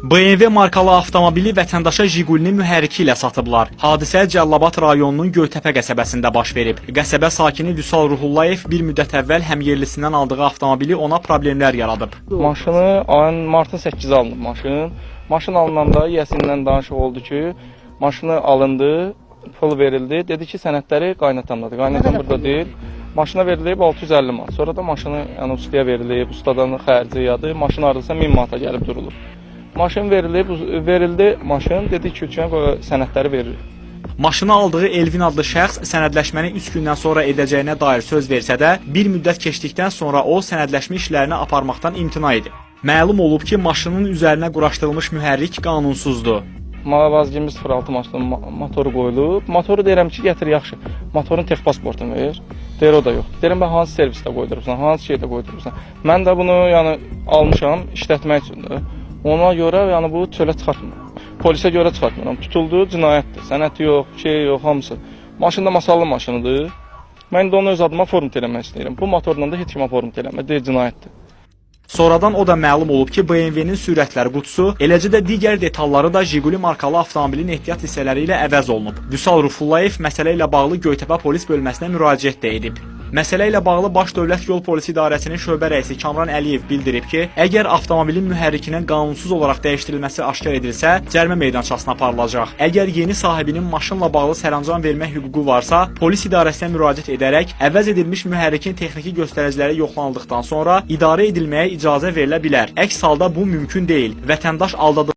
BMW markalı avtomobili vətəndaşa Jigulinin mühərriki ilə satıblar. Hadisə Cəlilabad rayonunun Göytəpə qəsəbəsində baş verib. Qəsəbə sakini Vüsal Ruhullayev bir müddət əvvəl həmyerlisindən aldığı avtomobili ona problemlər yaradıb. Maşını ayın martın 8-i alınıb maşın. Maşın alınanda yəsindən danışıq oldu ki, maşını alındı, pul verildi. Dedi ki, sənədləri qaynatamdadır. Qaynatan burada deyil. Maşına verilib 650 manat. Sonra da maşını ustaya verilib, ustadan xərci yadı. Maşın ardısa 1000 manata gəlib durulub. Maşın verildi, maşın dedi ki, sənədləri verir. Maşını aldığı Elvin adlı şəxs sənədləşməni 3 gündən sonra edəcəyinə dair söz versə də, bir müddət keçdikdən sonra o sənədləşmə işlərini aparmaqdan imtina edib. Məlum olub ki, maşının üzərinə quraşdırılmış mühərrik qanunsuzdur. Vazgimiz 06 maşının motoru qoyulub. Motoru deyirəm ki, gətir yaxşı. Motorun tex pasportunu ver. Deyir o da yox. Deyirəm ben hansı servisdə qoydurursan, hansı şeydə qoydurursan. Mən də bunu almışam işlətmək üçün də. Ona görə bu çölə çıxartmıram. Polisə görə çıxartmıram. Tutuldu, cinayətdir. Sənəti yox, şey yox, hamısı. Maşın da masallı maşınıdır. Mən də onu öz adıma format eləmək istəyirəm. Bu motorla da heç kimə format eləmək deyil, cinayətdir. Sonradan o da məlum olub ki, BMW-nin sürətlər qutusu, eləcə də digər detalları da Jiguli markalı avtomobilin ehtiyat hissələri ilə əvəz olunub. Vüsal Ruhullayev məsələ ilə bağlı Göytəpə polis bölməsinə müraciət də edib. Məsələ ilə bağlı Baş Dövlət Yol Polisi İdarəsinin şöbə rəisi Kamran Əliyev bildirib ki, əgər avtomobilin mühərrikinin qanunsuz olaraq dəyişdirilməsi aşkar edilsə, cərimə meydançasına aparılacaq. Əgər yeni sahibinin maşınla bağlı sərəncam vermək hüququ varsa, polis idarəsinə müraciət edərək əvəz edilmiş mühərrikin texniki göstəriciləri yoxlanıldıqdan sonra idarə edilməyə icazə verilə bilər. Əks halda bu mümkün deyil. Vətəndaş aldadılır.